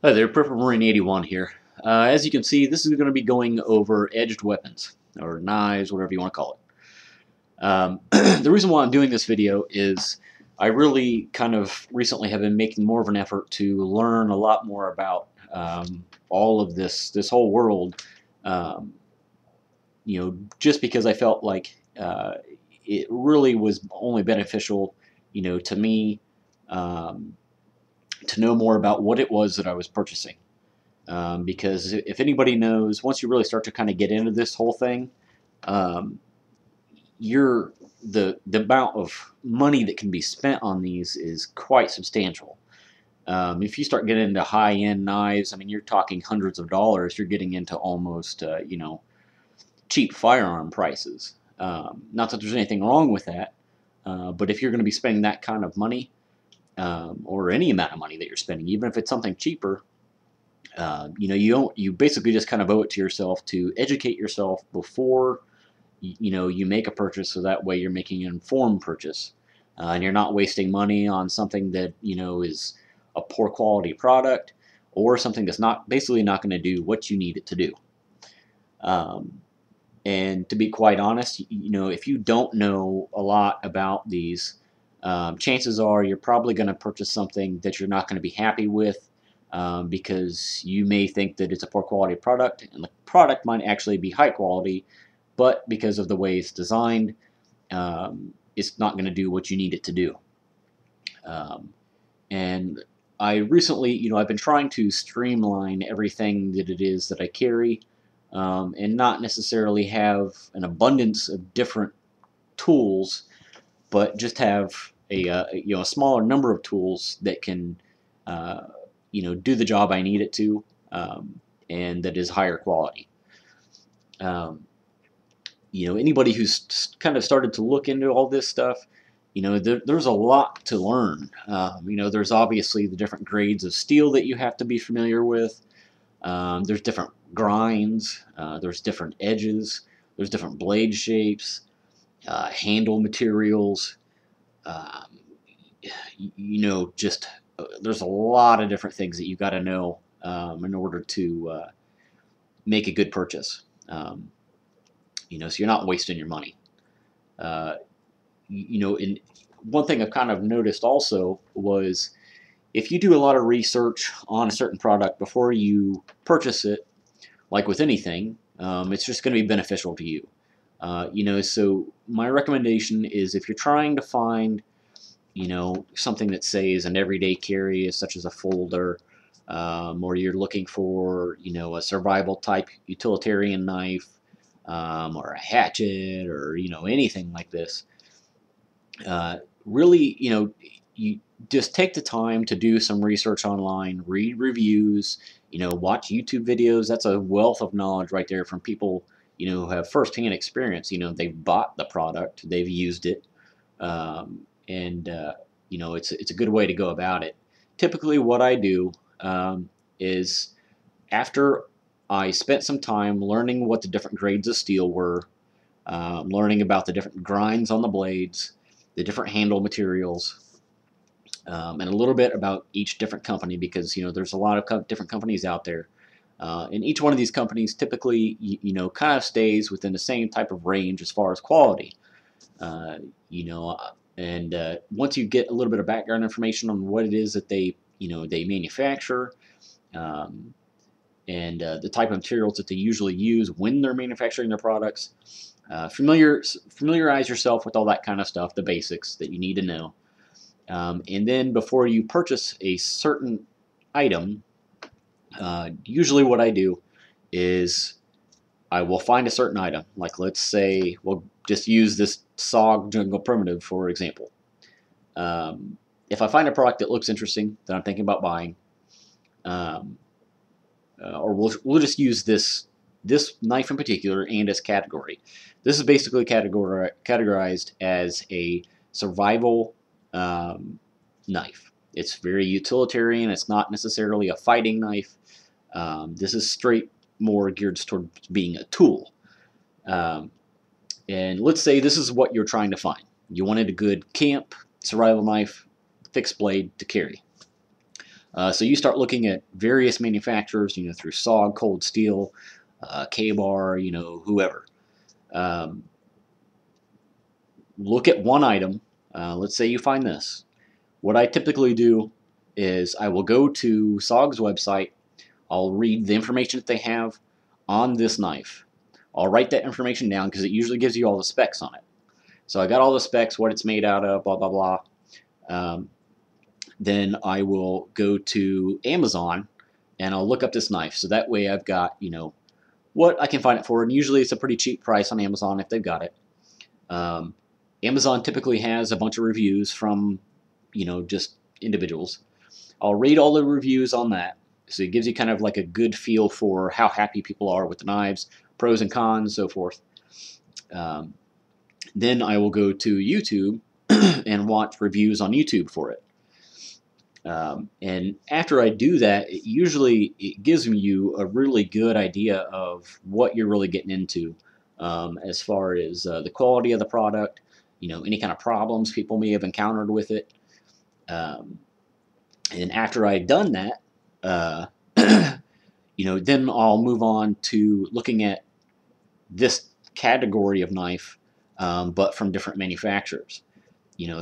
Hi there, Purple Marine 81 here. As you can see, this is going to be going over edged weapons, or knives, whatever you want to call it. The reason why I'm doing this video is I really kind of recently have been making more of an effort to learn a lot more about all of this whole world, um, just because I felt like it really was only beneficial, to me, um, to know more about what it was that I was purchasing. Because if anybody knows, once you really start to kind of get into this whole thing, um, you're the amount of money that can be spent on these is quite substantial. If you start getting into high-end knives, I mean, you're talking hundreds of dollars. You're getting into almost, cheap firearm prices. Not that there's anything wrong with that, but if you're going to be spending that kind of money, or any amount of money that you're spending, even if it's something cheaper, you basically just kind of owe it to yourself to educate yourself before you make a purchase, so that way you're making an informed purchase, and you're not wasting money on something that is a poor quality product, or something that's not basically not going to do what you need it to do. Um, and to be quite honest, if you don't know a lot about these, chances are you're probably going to purchase something that you're not going to be happy with, because you may think that it's a poor quality product, and the product might actually be high quality, but because of the way it's designed, it's not going to do what you need it to do. Um, and I recently, I've been trying to streamline everything that it is that I carry, and not necessarily have an abundance of different tools, but just have a smaller number of tools that can uh, do the job I need it to, and that is higher quality. Um, Anybody who's kind of started to look into all this stuff, there's a lot to learn. There's obviously the different grades of steel that you have to be familiar with. There's different grinds. There's different edges. There's different blade shapes, handle materials. Um, just there's a lot of different things that you got to know, in order to make a good purchase. So you're not wasting your money. Uh, and one thing I've kind of noticed also was if you do a lot of research on a certain product before you purchase it, like with anything, it's just going to be beneficial to you. So my recommendation is if you're trying to find, something that say is an everyday carry, such as a folder, or you're looking for, a survival type utilitarian knife, or a hatchet, or anything like this. Really, you just take the time to do some research online, read reviews, watch YouTube videos. That's a wealth of knowledge right there from people, who have firsthand experience. They've bought the product, they've used it, and it's a good way to go about it. Typically, what I do, is after I spent some time learning what the different grades of steel were, learning about the different grinds on the blades, the different handle materials, and a little bit about each different company, because there's a lot of different companies out there, and each one of these companies typically kind of stays within the same type of range as far as quality. uh, you know and once you get a little bit of background information on what it is that they manufacture, um, and the type of materials that they usually use when they're manufacturing their products. Familiarize yourself with all that kind of stuff, the basics that you need to know. And then before you purchase a certain item, usually what I do is I will find a certain item. Like, let's say we'll just use this SOG Jungle Primitive for example. If I find a product that looks interesting that I'm thinking about buying, um, or we'll just use this knife in particular and its category. This is basically categorized as a survival, knife. It's very utilitarian. It's not necessarily a fighting knife. This is straight more geared toward being a tool. Um, and let's say this is what you're trying to find. You wanted a good camp survival knife, fixed blade to carry. So you start looking at various manufacturers, through SOG, Cold Steel, K-Bar, whoever. Um, Look at one item. Let's say you find this. What I typically do is I will go to SOG's website. I'll read the information that they have on this knife. I'll write that information down because it usually gives you all the specs on it. So I got all the specs, what it's made out of, blah, blah, blah. Um, then I will go to Amazon and I'll look up this knife. So that way I've got, what I can find it for. And usually it's a pretty cheap price on Amazon if they've got it. Um, Amazon typically has a bunch of reviews from, just individuals. I'll read all the reviews on that. So it gives you kind of like a good feel for how happy people are with the knives, pros and cons, so forth. Um, then I will go to YouTube and watch reviews on YouTube for it. And after I do that, it gives you a really good idea of what you're really getting into, as far as the quality of the product, any kind of problems people may have encountered with it. Um, and after I've done that, uh, then I'll move on to looking at this category of knife, but from different manufacturers.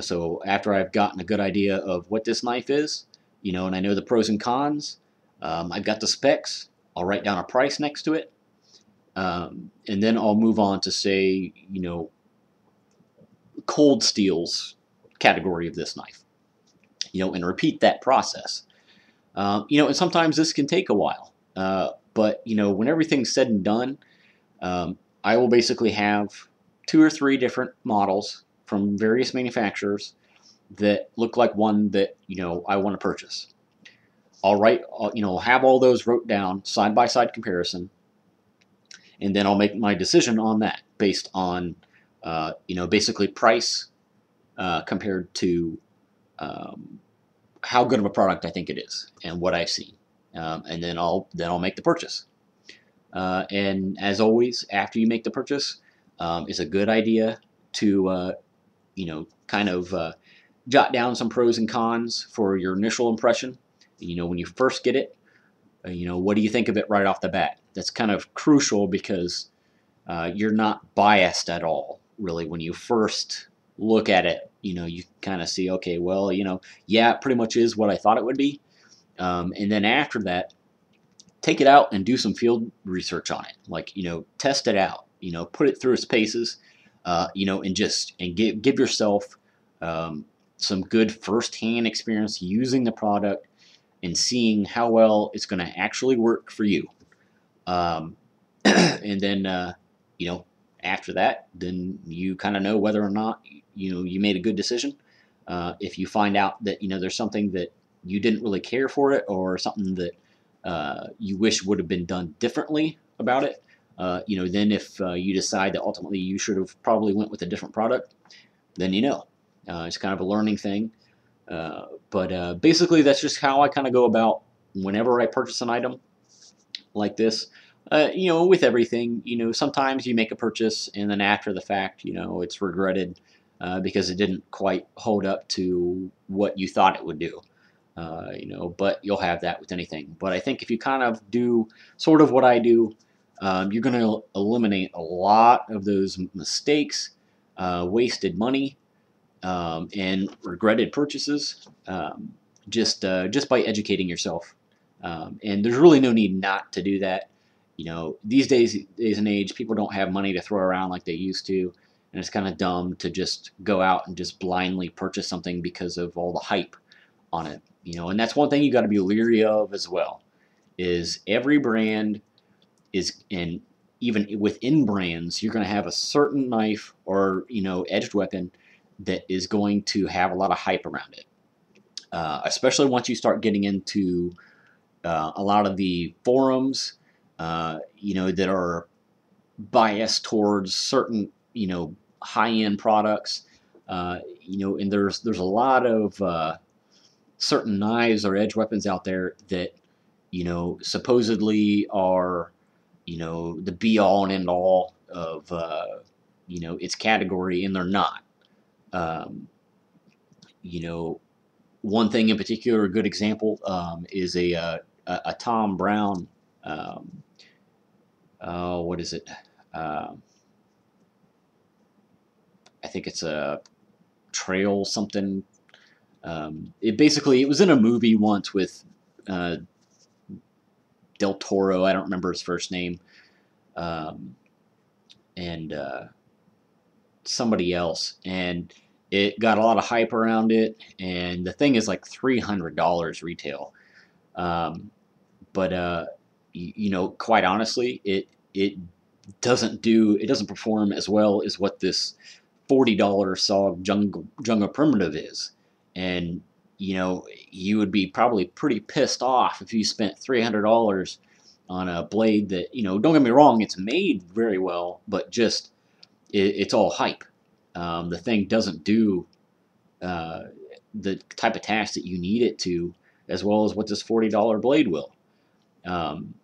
So after I've gotten a good idea of what this knife is, and I know the pros and cons, I've got the specs, I'll write down a price next to it, and then I'll move on to say, Cold Steel's category of this knife, and repeat that process. And sometimes this can take a while, but when everything's said and done, I will basically have 2 or 3 different models from various manufacturers that look like one that I want to purchase. I'll have all those wrote down, side by side comparison, and then I'll make my decision on that based on basically price, compared to how good of a product I think it is and what I've seen, and then I'll make the purchase. And as always, after you make the purchase, it's a good idea to kind of jot down some pros and cons for your initial impression. When you first get it, what do you think of it right off the bat? That's kind of crucial because you're not biased at all, really, when you first look at it. You kind of see, okay, well, yeah, it pretty much is what I thought it would be. And then after that, take it out and do some field research on it. Like, test it out, put it through its paces, and give yourself some good first-hand experience using the product and seeing how well it's going to actually work for you. And then, after that, then you kind of know whether or not, you made a good decision. If you find out that, there's something that you didn't really care for it, or something that you wish would have been done differently about it, then if you decide that ultimately you should have probably went with a different product, then it's kind of a learning thing. But basically, that's just how I kind of go about whenever I purchase an item like this. With everything, sometimes you make a purchase and then after the fact, it's regretted because it didn't quite hold up to what you thought it would do. But you'll have that with anything. But I think if you kind of do sort of what I do, you're going to eliminate a lot of those mistakes, wasted money, and regretted purchases, just by educating yourself. And there's really no need not to do that. These days and age, people don't have money to throw around like they used to, and it's kind of dumb to just go out and just blindly purchase something because of all the hype on it. And that's one thing you got to be leery of as well. Is every brand is, and even within brands, you're going to have a certain knife or edged weapon that is going to have a lot of hype around it. Especially once you start getting into a lot of the forums, that are biased towards certain, high-end products. And there's a lot of certain knives or edge weapons out there that, supposedly are, the be-all and end-all of, its category, and they're not. Um, you know, One thing in particular, a good example, is a Tom Brown. Um, what is it? Um I think it's a trail something. It was in a movie once with uh, Del Toro. I don't remember his first name, um, and somebody else, and it got a lot of hype around it. And the thing is like $300 retail. Um, but quite honestly, it doesn't perform as well as what this $40 SOG jungle primitive is. And you would be probably pretty pissed off if you spent $300 on a blade that, don't get me wrong, it's made very well, but just it's all hype. The thing doesn't do uh, the type of task that you need it to, as well as what this $40 blade will. Um,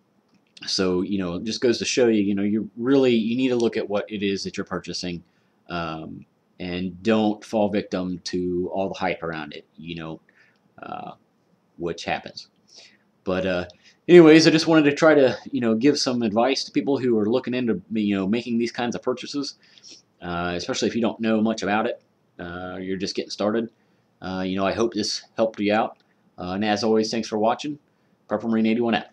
so it just goes to show you, you need to look at what it is that you're purchasing, um, and don't fall victim to all the hype around it. Uh, which happens. But anyways, I just wanted to try to give some advice to people who are looking into making these kinds of purchases, especially if you don't know much about it. You're just getting started. I hope this helped you out. And as always, thanks for watching. Purple Marine 81 out.